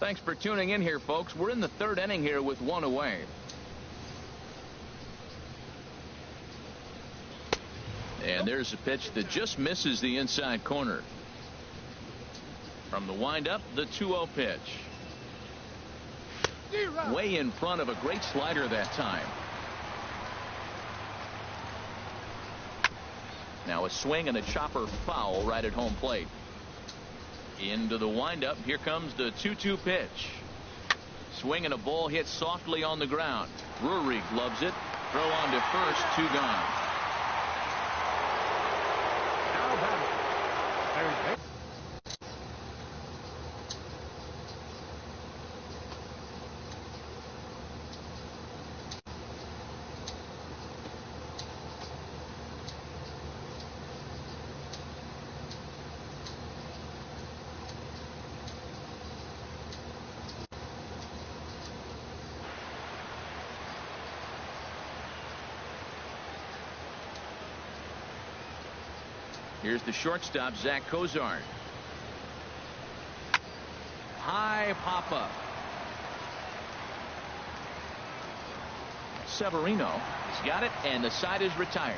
Thanks for tuning in here, folks. We're in the third inning here with one away. And there's a pitch that just misses the inside corner. From the windup, the 2-0 pitch. Way in front of a great slider that time. Now a swing and a chopper foul right at home plate. Into the windup. Here comes the 2-2 pitch. Swing and a ball hit softly on the ground. Drury gloves it. Throw on to first. 2 gone. Here's the shortstop, Zach Cozart. High pop-up. Severino has got it, and the side is retired.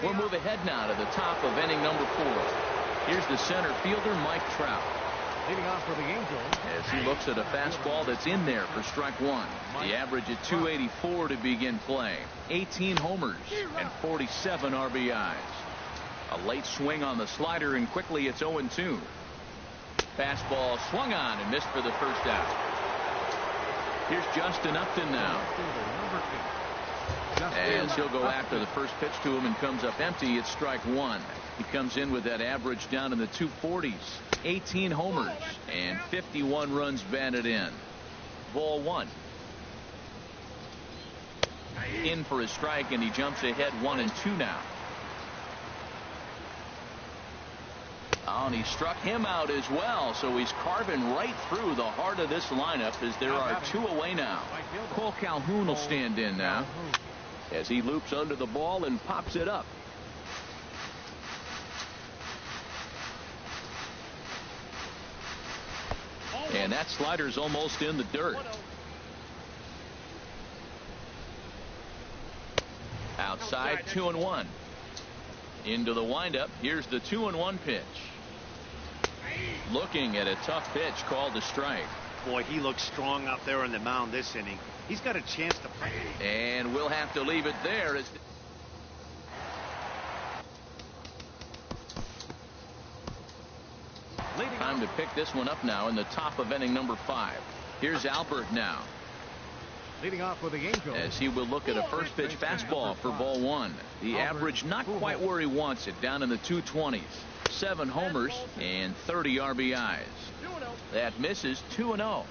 We'll move ahead now to the top of inning number 4. Here's the center fielder, Mike Trout. Leading off for the Angels. As he looks at a fastball that's in there for strike 1. The average at 284 to begin play. 18 homers and 47 RBIs. A late swing on the slider, and quickly it's 0-2. Fastball swung on and missed for the first out. Here's Justin Upton now. As he'll go after the first pitch to him and comes up empty. It's strike 1. He comes in with that average down in the 240s. 18 homers and 51 runs batted in. Ball 1. In for a strike, and he jumps ahead 1-2 now. Oh, and he struck him out as well, so he's carving right through the heart of this lineup as there are 2 away now. Cole Calhoun will stand in now as he loops under the ball and pops it up. And that slider's almost in the dirt. Outside, 2-1. Into the windup. Here's the 2-1 pitch. Looking at a tough pitch called a strike. Boy, he looks strong out there on the mound this inning. He's got a chance to play. And we'll have to leave it there. Time to pick this one up now in the top of inning number 5. Here's Albert now. Leading off for the Angels. As he will look at a first pitch fastball for ball 1. The average not quite where he wants it, down in the 220s. 7 homers and 30 RBIs. That misses. 2-0.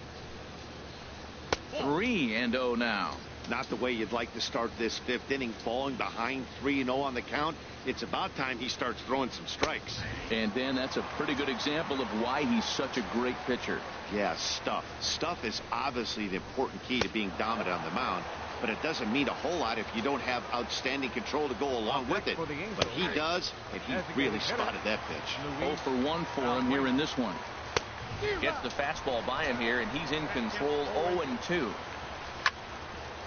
3-0 now. Not the way you'd like to start this 5th inning, falling behind 3-0 on the count. It's about time he starts throwing some strikes. And Dan, that's a pretty good example of why he's such a great pitcher. Yeah, stuff. Stuff is obviously the important key to being dominant on the mound, but it doesn't mean a whole lot if you don't have outstanding control to go along with it. But he does, and he really spotted that pitch. 0 for 1 for him here in this one. Gets the fastball by him here, and he's in control. 0-2.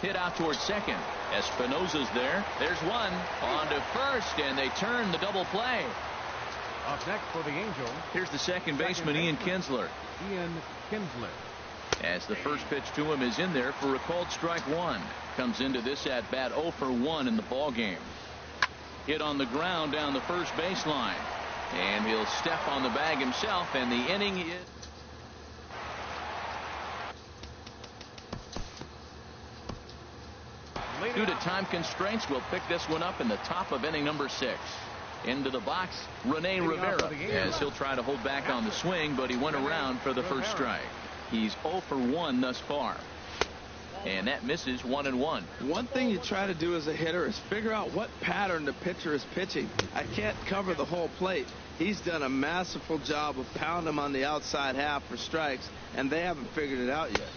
Hit out towards second. Espinosa's there. There's one. On to first, and they turn the double play. Up next for the Angels. Here's the second baseman, Ian Kinsler. As the first pitch to him is in there for a called strike 1. Comes into this at bat 0 for 1 in the ball game. Hit on the ground down the first baseline. And he'll step on the bag himself, and the inning is... Due to time constraints, we'll pick this one up in the top of inning number 6. Into the box, Rene Rivera, as he'll try to hold back on the swing, but he went around for the first strike. He's 0 for 1 thus far. And that misses 1-1. One thing you try to do as a hitter is figure out what pattern the pitcher is pitching. I can't cover the whole plate. He's done a masterful job of pounding him on the outside half for strikes, and they haven't figured it out yet.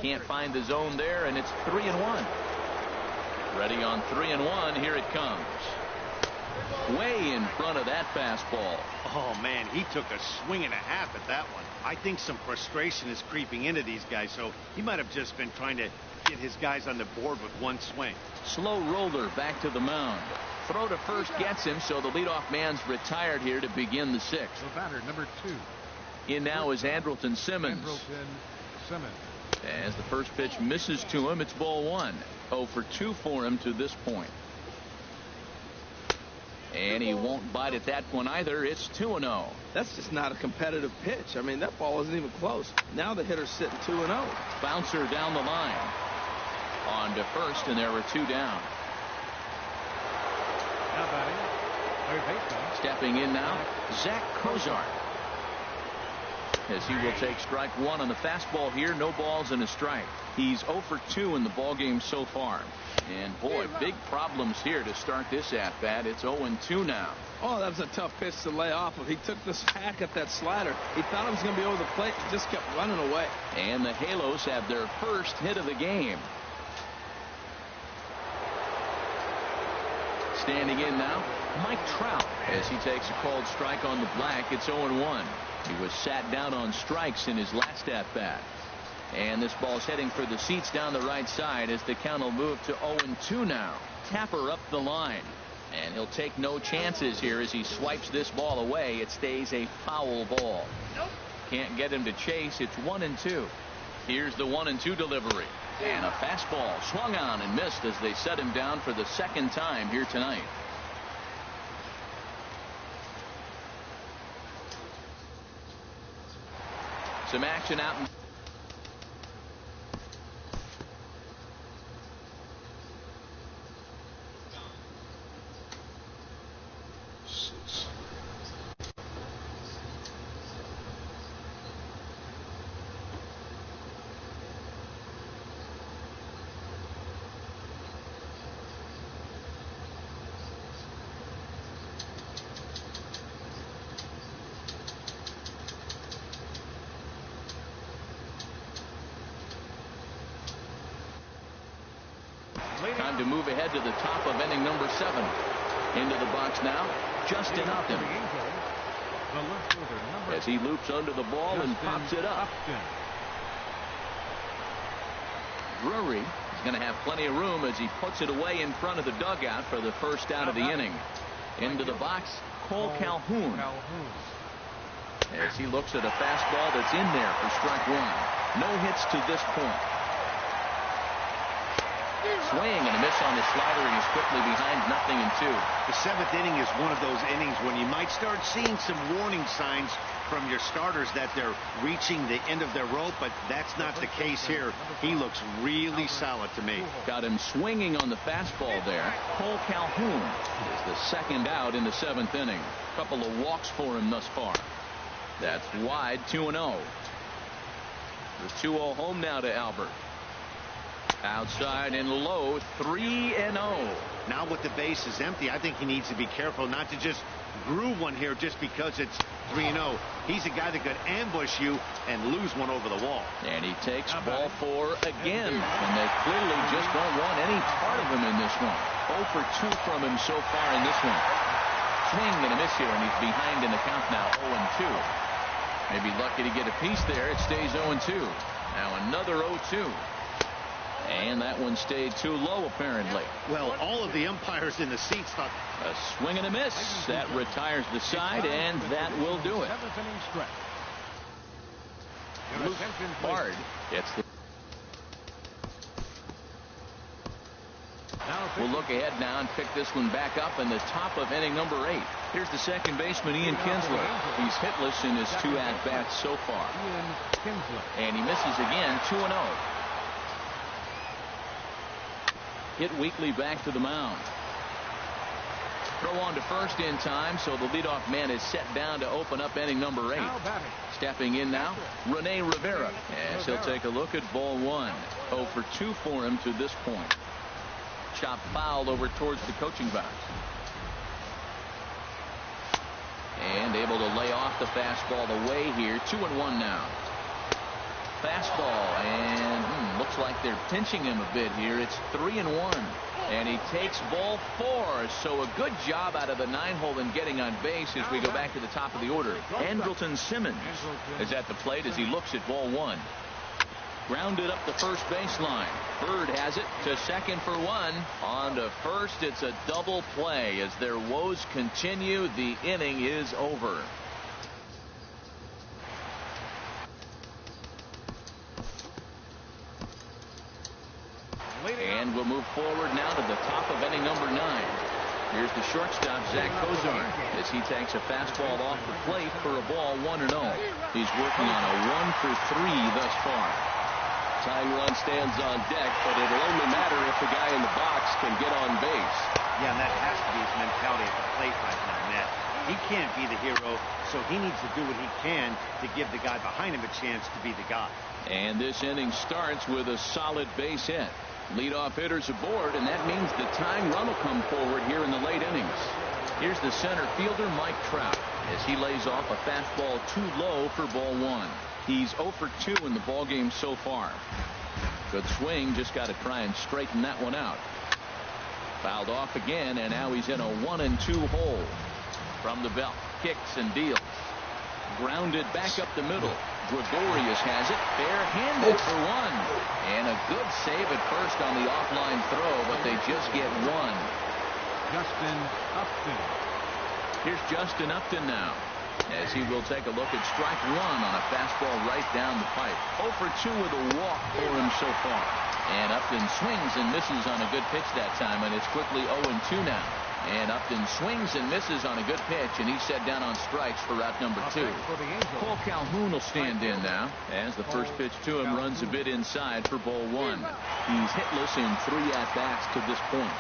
Can't find the zone there, and it's 3-1. Ready on 3-1. Here it comes. Way in front of that fastball. Oh, man, he took a swing and a half at that one. I think some frustration is creeping into these guys, so he might have just been trying to get his guys on the board with one swing. Slow roller back to the mound. Throw to first gets him, so the leadoff man's retired here to begin the sixth. The batter, number 2. In now is Andrelton Simmons. As the first pitch misses to him, it's ball 1. 0 for 2 for him to this point. And he won't bite at that one either. It's 2-0. That's just not a competitive pitch. I mean, that ball isn't even close. Now the hitter's sitting 2-0. Bouncer down the line. On to first, and there were 2 down. Now batting, third baseman. Stepping in now, Zach Cozart. As he will take strike 1 on the fastball here. No balls and a strike. He's 0 for 2 in the ballgame so far. And boy, big problems here to start this at-bat. It's 0-2 now. Oh, that was a tough pitch to lay off of. He took this hack at that slider. He thought it was going to be over the plate. He just kept running away. And the Halos have their first hit of the game. Standing in now, Mike Trout, as he takes a called strike on the black. It's 0-1. He was sat down on strikes in his last at-bat. And this ball's heading for the seats down the right side as the count will move to 0-2 now. Tapper up the line. And he'll take no chances here as he swipes this ball away. It stays a foul ball. Can't get him to chase. It's 1-2. Here's the 1-2 delivery. And a fastball swung on and missed as they set him down for the second time here tonight. Some action out. Time to move ahead to the top of inning number 7. Into the box now, Justin Upton. As he loops under the ball and pops it up. Drury is going to have plenty of room as he puts it away in front of the dugout for the first out of the inning. Into the box, Cole Calhoun. As he looks at a fastball that's in there for strike 1. No hits to this point. Swing and a miss on the slider, and he's quickly behind 0-2. The 7th inning is one of those innings when you might start seeing some warning signs from your starters that they're reaching the end of their rope, but that's not the case here. He looks really solid to me. Got him swinging on the fastball there. Cole Calhoun is the second out in the 7th inning. A couple of walks for him thus far. That's wide, 2-0. The 2-0 home now to Albert. Outside and low, 3-0. Now with the base is empty, I think he needs to be careful not to just groove one here just because it's 3-0. He's a guy that could ambush you and lose one over the wall. And he takes ball 4 again. And they clearly just don't want any part of him in this one. 0 for 2 from him so far in this one. Swing and a miss here, and he's behind in the count now, 0-2. Maybe lucky to get a piece there. It stays 0-2. Now another 0-2. And that one stayed too low, apparently. Well, all of the umpires in the seats thought. A swing and a miss. That retires the side, and that will do it. Luke Bard gets the. We'll look ahead now and pick this one back up in the top of inning number 8. Here's the second baseman, Ian Kinsler. He's hitless in his 2 at-bats so far. And he misses again, 2-0. Hit weakly back to the mound. Throw on to first in time, so the leadoff man is set down to open up inning number 8. Stepping in now, Rene Rivera. As he'll take a look at ball 1. 0 for 2 for him to this point. Chop foul over towards the coaching box. And able to lay off the fastball away here. 2-1 now. fastball, and looks like they're pinching him a bit here. It's 3-1, and he takes ball 4. So a good job out of the 9-hole in getting on base as we go back to the top of the order. Andrelton Simmons is at the plate as he looks at ball 1. Grounded up the first baseline. Bird has it to second for 1. On to first, it's a double play. As their woes continue, the inning is over. And we'll move forward now to the top of inning number 9. Here's the shortstop, Zach Cozart, as he takes a fastball off the plate for a ball 1-0. He's working on a 1 for 3 thus far. Tying run stands on deck, but it'll only matter if the guy in the box can get on base. Yeah, and that has to be his mentality at the plate right now, Matt. He can't be the hero, so he needs to do what he can to give the guy behind him a chance to be the guy. And this inning starts with a solid base hit. Leadoff hitters aboard, and that means the tying run will come forward here in the late innings. Here's the center fielder, Mike Trout, as he lays off a fastball too low for ball 1. He's 0 for 2 in the ballgame so far. Good swing, just got to try and straighten that one out. Fouled off again, and now he's in a 1-2 hole. From the belt, kicks and deals. Grounded back up the middle. Gregorius has it, barehanded for 1. And a good save at first on the offline throw, but they just get 1. Justin Upton. Here's Justin Upton now, as he will take a look at strike 1 on a fastball right down the pipe. 0 for 2 with a walk for him so far. And Upton swings and misses on a good pitch that time, and it's quickly 0-2 now. And Upton swings and misses on a good pitch, and he's set down on strikes for route number 2. Paul Calhoun will stand in now, as the first pitch to him runs a bit inside for ball 1. He's hitless in 3 at-bats to this point.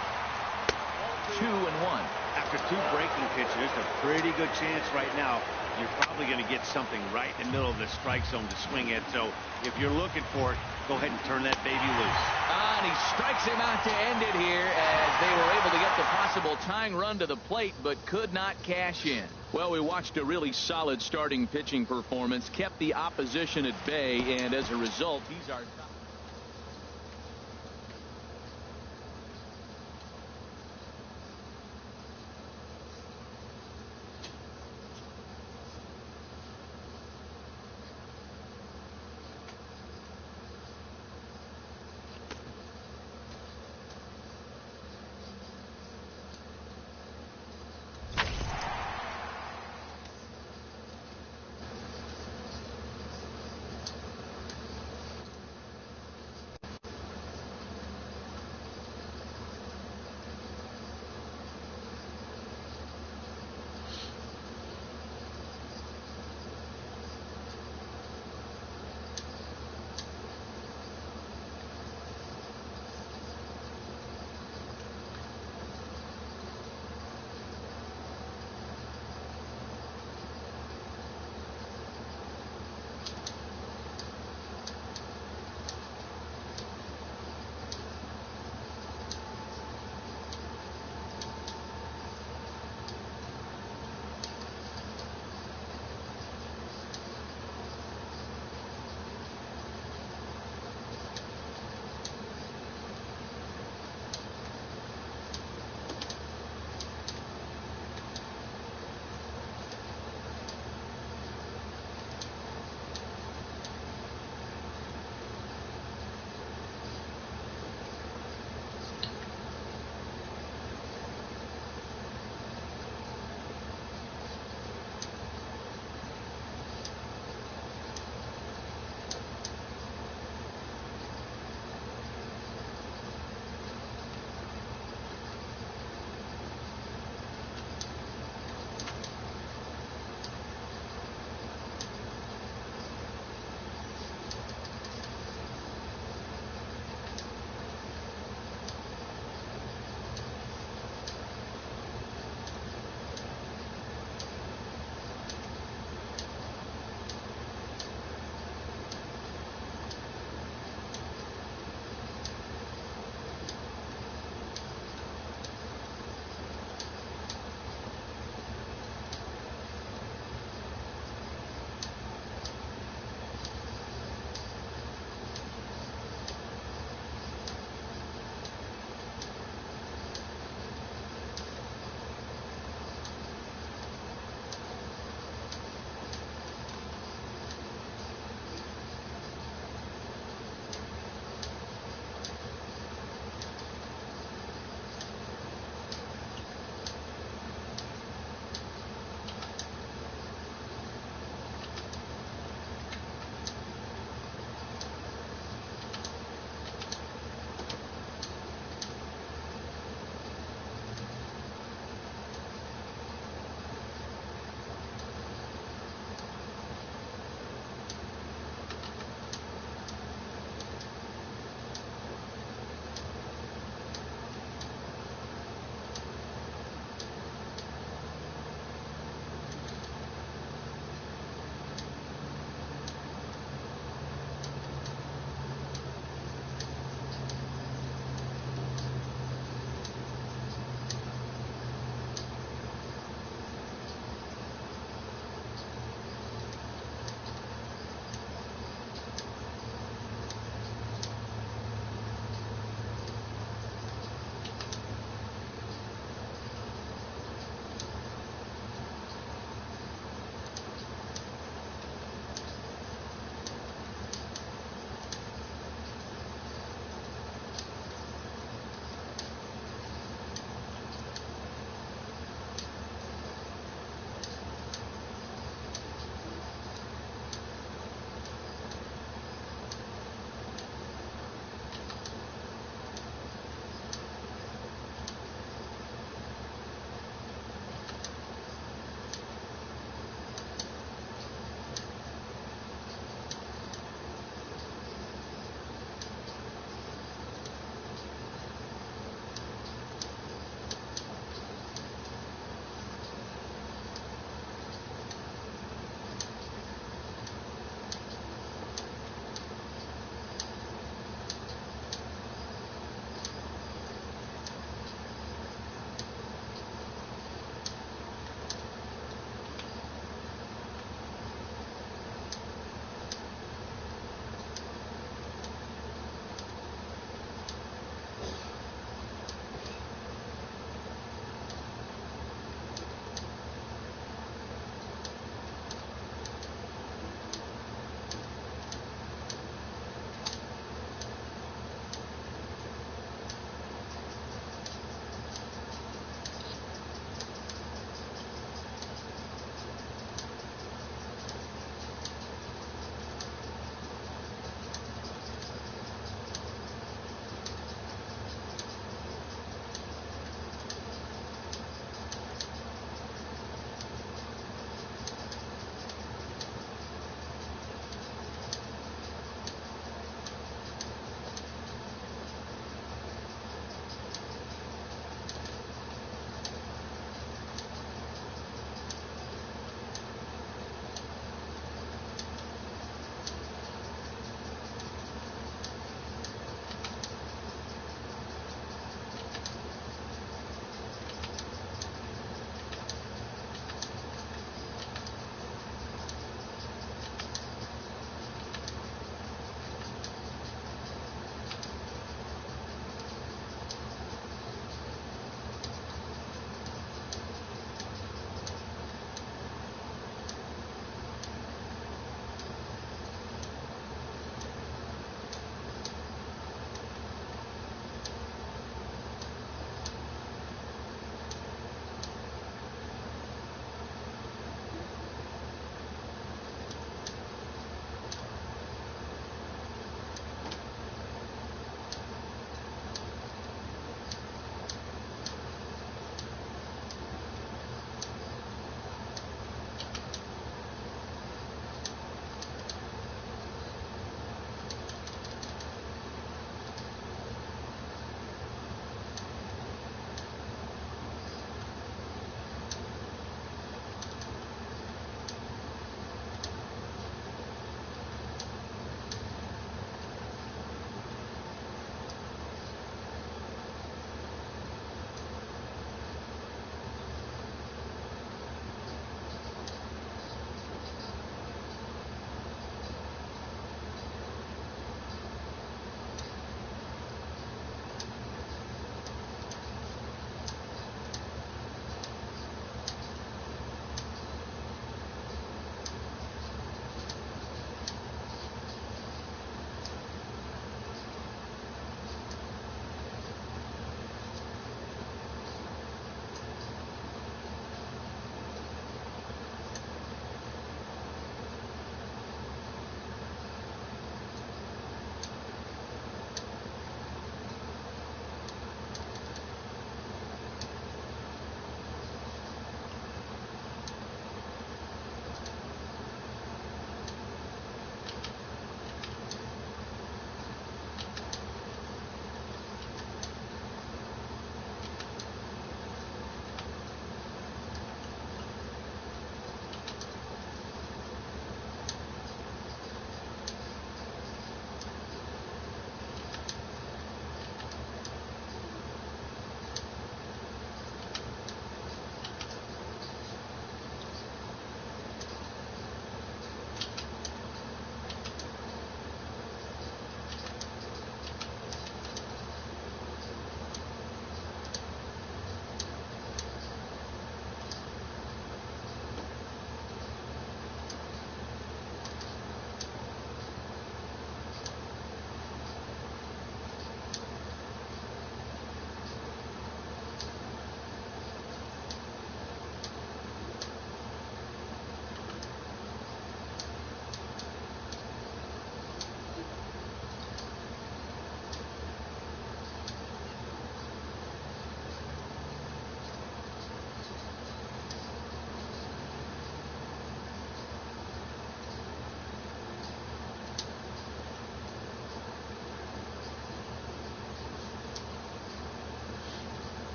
2-1. After 2 breaking pitches, a pretty good chance right now you're probably going to get something right in the middle of the strike zone to swing at. So if you're looking for it, go ahead and turn that baby loose. And he strikes him out to end it here, as they were able to get the possible tying run to the plate, but could not cash in. Well, we watched a really solid starting pitching performance, kept the opposition at bay, and as a result, he's our top.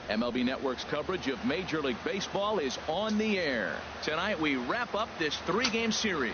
MLB Network's coverage of Major League Baseball is on the air. Tonight we wrap up this 3-game series.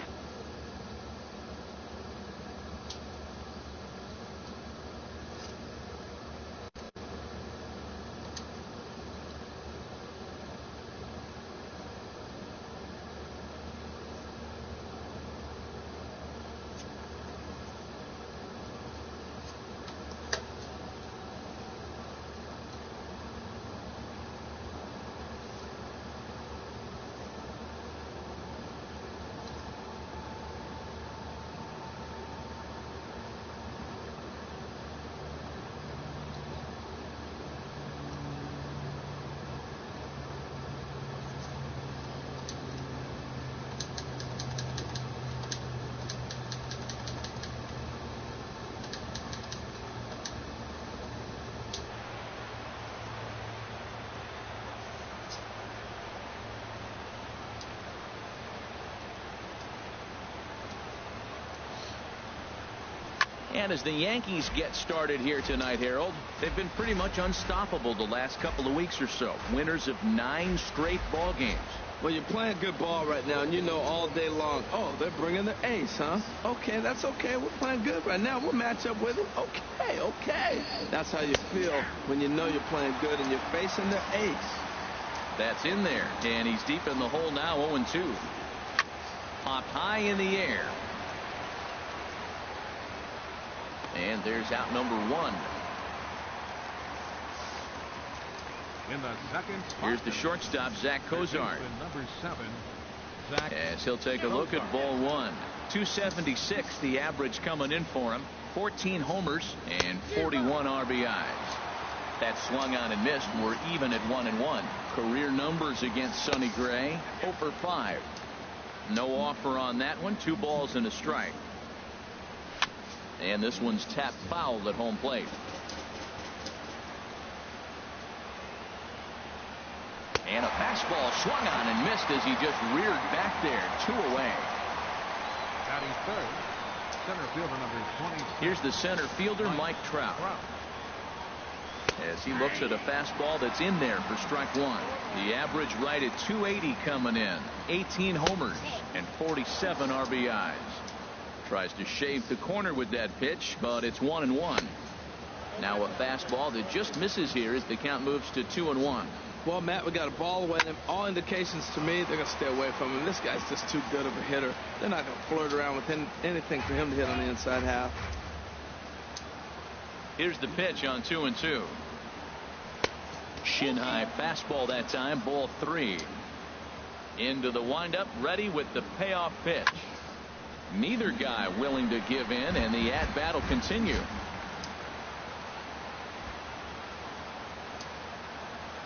And as the Yankees get started here tonight, Harold, they've been pretty much unstoppable the last couple of weeks or so. Winners of 9 straight ball games. Well, you're playing good ball right now, and you know all day long, oh, they're bringing the ace, huh? Okay, that's okay. We're playing good right now. We'll match up with them. Okay. That's how you feel when you know you're playing good and you're facing the ace. That's in there, and he's deep in the hole now, 0-2. Popped high in the air. And there's out number 1. In the second spot, here's the shortstop, Zach Cozart. Number 7, Zach. As he'll take a look at ball 1. 276 the average coming in for him. 14 homers and 41 RBIs. That swung on and missed. We're even at 1-1. Career numbers against Sonny Gray, 0 for 5. No offer on that one. 2 balls and a strike. And this one's tapped foul at home plate. And a fastball swung on and missed as he just reared back there. 2 away. Batting third, center fielder number 20. Here's the center fielder, Mike Trout. As he looks at a fastball that's in there for strike 1. The average right at 280 coming in. 18 homers and 47 RBIs. Tries to shave the corner with that pitch, but it's 1-1. Now a fastball that just misses here as the count moves to 2-1. Well, Matt, we got a ball away. All indications to me, they're going to stay away from him. This guy's just too good of a hitter. They're not going to flirt around with anything for him to hit on the inside half. Here's the pitch on 2-2. Shin high fastball that time, ball 3. Into the windup, ready with the payoff pitch. Neither guy willing to give in, and the at-bat will continue.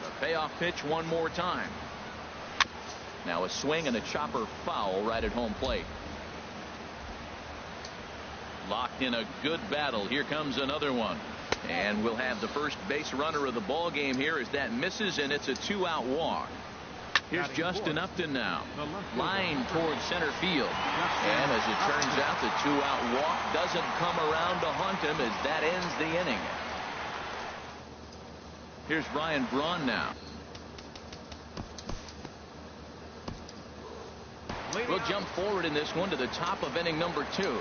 The payoff pitch one more time. Now a swing and a chopper foul right at home plate. Locked in a good battle. Here comes another one. And we'll have the first base runner of the ball game here as that misses, and it's a 2-out walk. Here's Justin Upton now. Line towards center field. And as it turns out, the 2-out walk doesn't come around to haunt him as that ends the inning. Here's Ryan Braun now. We'll jump forward in this one to the top of inning number 2.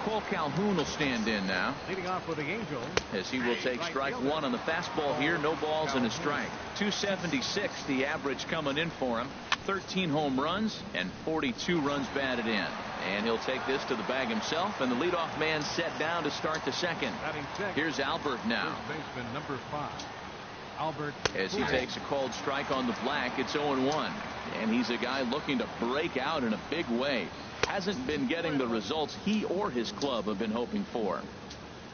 Cole Calhoun will stand in now. Leading off with the Angels, as he will take strike 1 on the fastball here. No balls and a strike. 276 the average coming in for him. 13 home runs and 42 runs batted in. And he'll take this to the bag himself, and the leadoff man set down to start the second. Here's Albert now. First baseman number 5. Albert. As he takes a called strike on the black, it's 0-1. And he's a guy looking to break out in a big way. Hasn't been getting the results he or his club have been hoping for.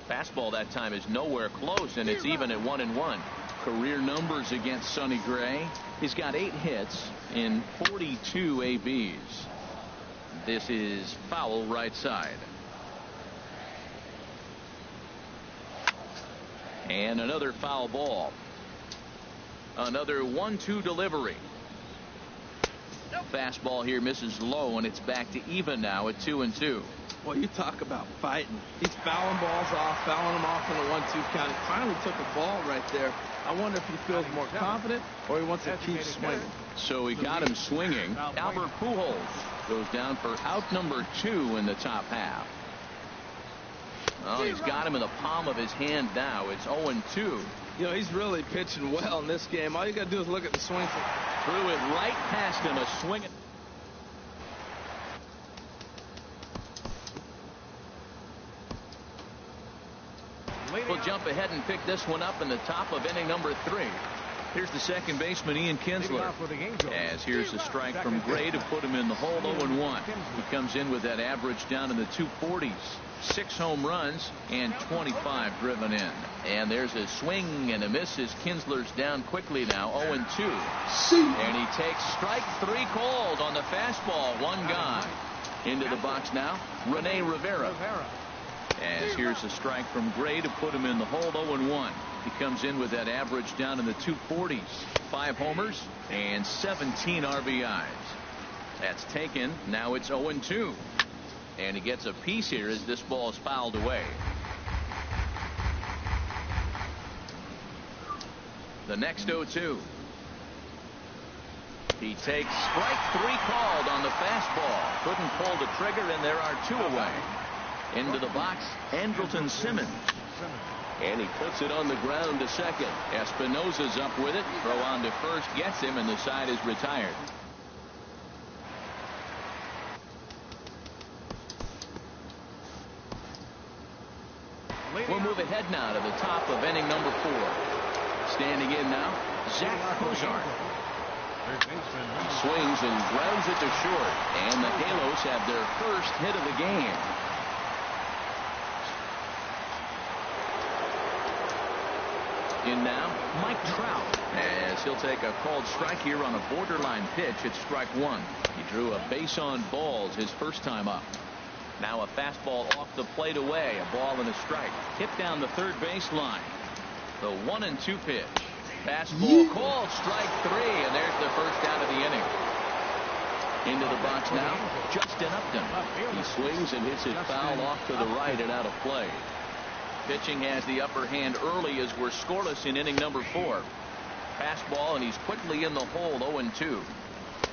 Fastball that time is nowhere close, and it's even at 1-1. Career numbers against Sonny Gray. He's got 8 hits in 42 ABs. This is foul right side. And another foul ball. Another 1-2 delivery. Fastball here misses low, and it's back to even now at 2-2. Well, you talk about fighting. He's fouling balls off, fouling them off in the 1-2 count. He finally took a ball right there. I wonder if he feels more confident or he wants to keep swinging. So he got him swinging. Albert Pujols goes down for out number 2 in the top half. Oh, he's got him in the palm of his hand now. It's 0-2. You know, he's really pitching well in this game. All you got to do is look at the swing. Threw it right past him, a swing. We'll jump ahead and pick this one up in the top of inning number 3. Here's the second baseman, Ian Kinsler. As here's a strike from Gray to put him in the hole, 0-1. He comes in with that average down in the 240s. 6 home runs and 25 driven in. And there's a swing and a miss as Kinsler's down quickly now, 0-2. And he takes strike 3 called on the fastball, 1 gone. Into the box now, Rene Rivera. As here's a strike from Gray to put him in the hole, 0-1. He comes in with that average down in the 240s. 5 homers and 17 RBIs. That's taken. Now it's 0-2. And he gets a piece here as this ball is fouled away. The next 0-2. He takes strike 3 called on the fastball. Couldn't pull the trigger, and there are 2 away. Into the box, Andrelton Simmons. And he puts it on the ground to second. Espinosa's up with it. Throw on to first gets him, and the side is retired. We'll move ahead now to the top of inning number 4. Standing in now, Zach Cozart. He swings and grounds it to short, and the Halos have their first hit of the game. In now, Mike Trout, as he'll take a called strike here on a borderline pitch at strike 1. He drew a base on balls his first time up. Now a fastball off the plate away, a ball and a strike. Hit down the third baseline. The 1-2 pitch. Fastball called strike 3, and there's the first out of the inning. Into the box now, Justin Upton. He swings and hits it foul off to the right and out of play. Pitching has the upper hand early as we're scoreless in inning number 4. Fastball, and he's quickly in the hole, 0-2.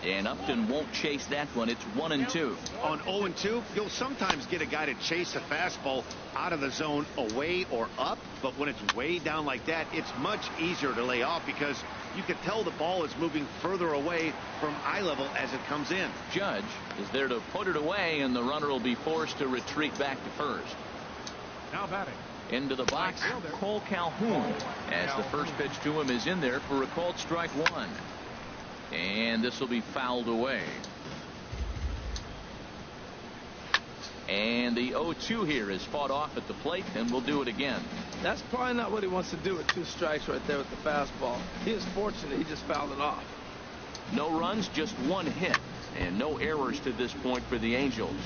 And Upton won't chase that one. It's 1-2. On 0-2, you'll sometimes get a guy to chase a fastball out of the zone away or up. But when it's way down like that, it's much easier to lay off because you can tell the ball is moving further away from eye level as it comes in. Judge is there to put it away, and the runner will be forced to retreat back to first. Now batting. Into the box, Cole Calhoun, as the first pitch to him is in there for a called strike 1. And this will be fouled away. And the 0-2 here is fought off at the plate, and we'll do it again. That's probably not what he wants to do with 2 strikes right there with the fastball. He is fortunate he just fouled it off. No runs, just 1 hit, and no errors to this point for the Angels.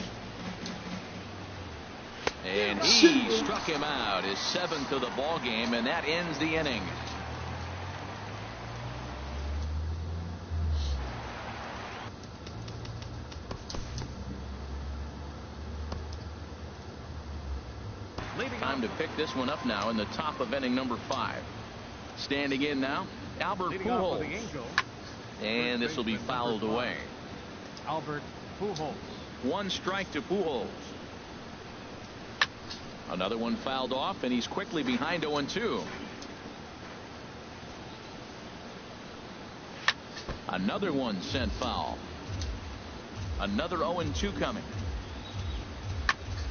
And he struck him out, his 7th of the ball game, and that ends the inning. Time to pick this one up now in the top of inning number 5. Standing in now, Albert Pujols. And this will be fouled away. Albert Pujols. 1 strike to Pujols. Another one fouled off, and he's quickly behind 0-2. Another one sent foul. Another 0-2 coming.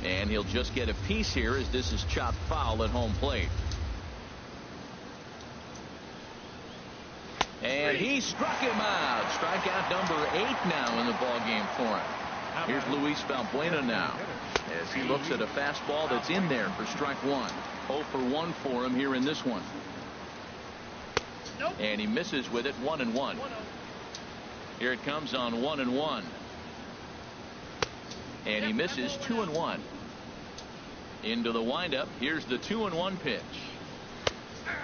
And he'll just get a piece here as this is chopped foul at home plate. And he struck him out. Strikeout number 8 now in the ball game for him. Here's Luis Valbuena now, as he looks at a fastball that's in there for strike 1. 0 for 1 for him here in this one. And he misses with it, 1-1. Here it comes on 1-1. And he misses 2-1. Into the windup. Here's the 2-1 pitch.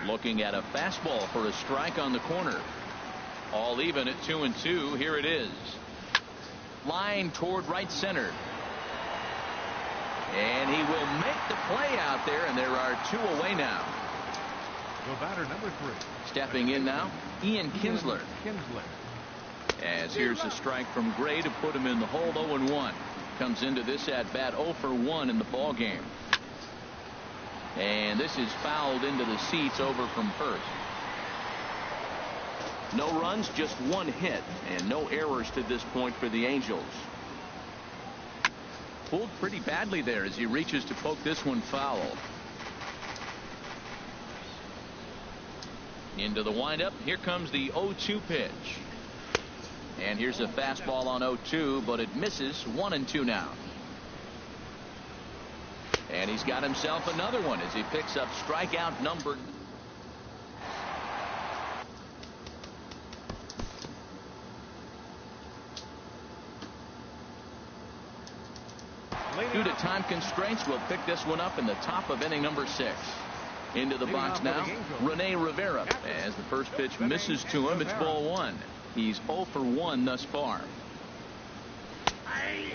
Looking at a fastball for a strike on the corner. All even at 2-2. Here it is. Line toward right center. And he will make the play out there, and there are 2 away now. The batter, number 3. Stepping in now, Ian Kinsler. As here's a strike from Gray to put him in the hole. 0-1. Comes into this at bat 0 for 1 in the ball game. And this is fouled into the seats over from first. No runs, just 1 hit, and no errors to this point for the Angels. Pulled pretty badly there as he reaches to poke this one foul. Into the windup. Here comes the 0-2 pitch. And here's a fastball on 0-2, but it misses. 1-2 now. And he's got himself another one as he picks up strikeout number. Due to time constraints, we'll pick this one up in the top of inning number 6. Into the box now, Rene Rivera. As the first pitch misses to him, it's ball 1. He's 0 for 1 thus far.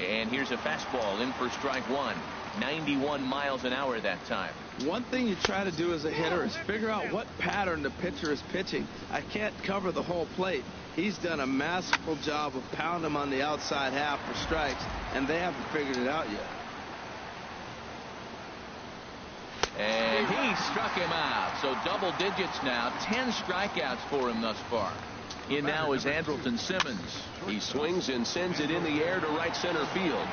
And here's a fastball in for strike 1. 91 miles an hour that time. One thing you try to do as a hitter is figure out what pattern the pitcher is pitching. I can't cover the whole plate. He's done a masterful job of pounding him on the outside half for strikes, and they haven't figured it out yet. And he struck him out. So double digits now. 10 strikeouts for him thus far. In now is Andrelton Simmons. He swings and sends it in the air to right center field.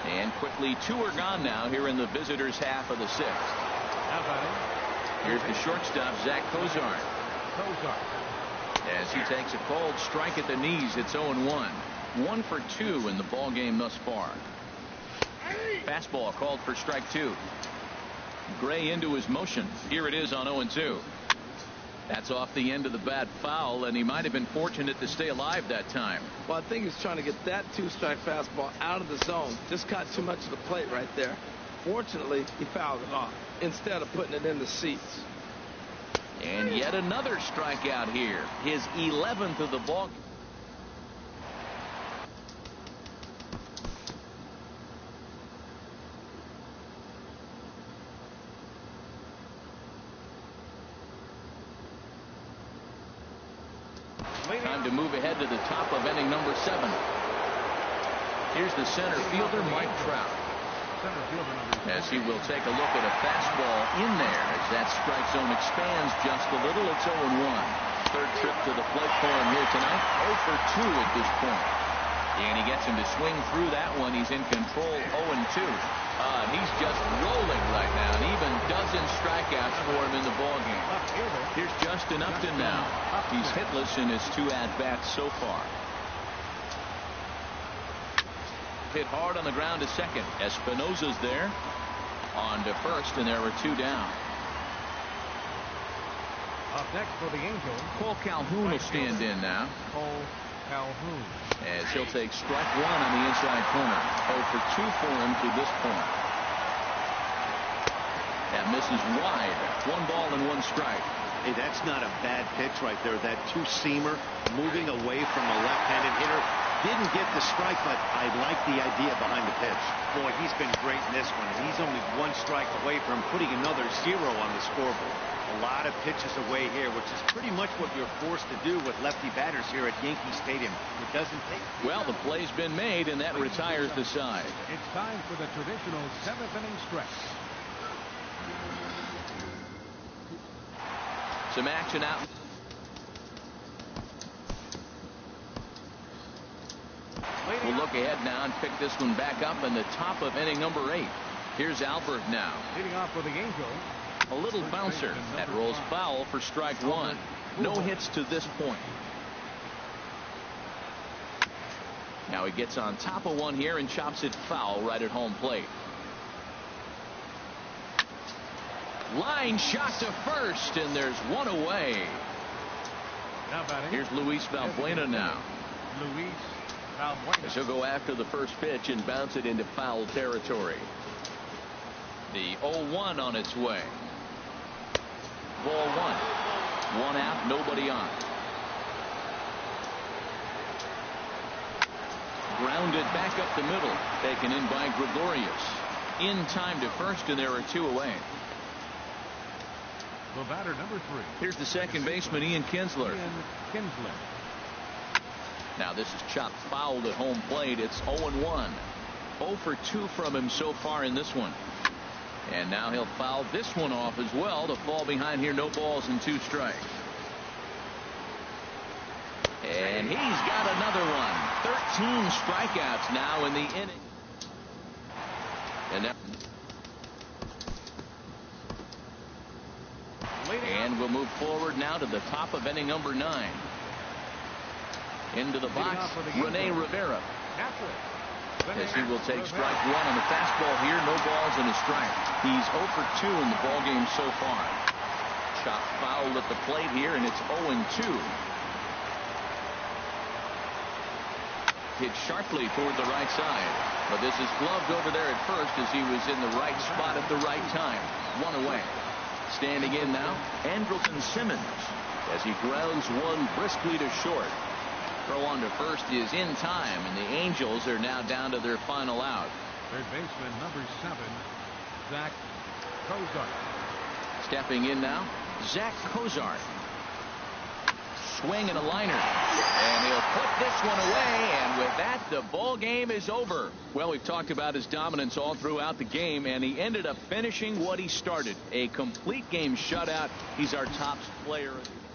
And quickly 2 are gone now here in the visitors' half of the 6th. Here's the shortstop, Zach Cozart. As he takes a cold strike at the knees, it's 0-1. 1 for 2 in the ball game thus far. Fastball called for strike 2. Gray into his motion. Here it is on 0-2. That's off the end of the bat foul, and he might have been fortunate to stay alive that time. Well, I think he's trying to get that 2-strike fastball out of the zone. Just caught too much of the plate right there. Fortunately, he fouled it off instead of putting it in the seats. And yet another strikeout here. His 11th of the ball. Time to move ahead to the top of inning number 7. Here's the center fielder, Mike Trout. As he will take a look at a fastball in there as that strike zone expands just a little. It's 0-1. Third trip to the plate for him here tonight. 0 for 2 at this point. And he gets him to swing through that one. He's in control. 0-2. He's just rolling right now. And even dozen strikeouts for him in the ballgame. Here's Justin Upton now. He's hitless in his 2 at-bats so far. Hit hard on the ground to second. Espinosa's there. On to first, and there were 2 down. Up next for the Angels, Cole Calhoun will stand in now. Cole Calhoun. As he'll take strike 1 on the inside corner. 0 for 2 for him to this point. That misses wide. 1 ball and 1 strike. Hey, that's not a bad pitch right there. That 2-seamer moving away from a left-handed hitter. Didn't get the strike, but I like the idea behind the pitch. Boy, he's been great in this one. And he's only 1 strike away from putting another 0 on the scoreboard. A lot of pitches away here, which is pretty much what you're forced to do with lefty batters here at Yankee Stadium. It doesn't take. Well, the play's been made, and that retires the side. It's time for the traditional 7th inning stretch. Some action out. We'll look ahead now and pick this one back up in the top of inning number 8. Here's Albert now. Leading off for the Angels. A little bouncer that rolls foul for strike 1. No hits to this point. Now he gets on top of one here and chops it foul right at home plate. Line shot to first, and there's 1 away. Here's Luis Valbuena now. Luis Valbuena. He'll go after the first pitch and bounce it into foul territory. The 0-1 on its way. Ball 1. 1 out, nobody on. Grounded back up the middle. Taken in by Gregorius. In time to first, and there are 2 away. The batter, number 3. Here's the second baseman, Ian Kinsler. Now this is chopped fouled at home plate. It's 0-1. 0 for 2 from him so far in this one. And now he'll foul this one off as well to fall behind here. No balls and 2 strikes. And he's got another one. 13 strikeouts now in the inning. And we'll move forward now to the top of inning number 9. Into the box, Rene Rivera. As he will take strike 1 on the fastball here. No balls and a strike. He's 0 for 2 in the ballgame so far. Chop foul at the plate here, and it's 0-2. Hit sharply toward the right side. But this is gloved over there at first as he was in the right spot at the right time. 1 away. Standing in now, Andrelton Simmons as he grounds one briskly to short. Throw on to first is in time, and the Angels are now down to their final out. Third baseman, number 7, Zach Cozart. Stepping in now, Zach Cozart. Swing and a liner, and he'll put this one away, and with that the ball game is over. Well, we've talked about his dominance all throughout the game, and he ended up finishing what he started, a complete game shutout. He's our top player of the game.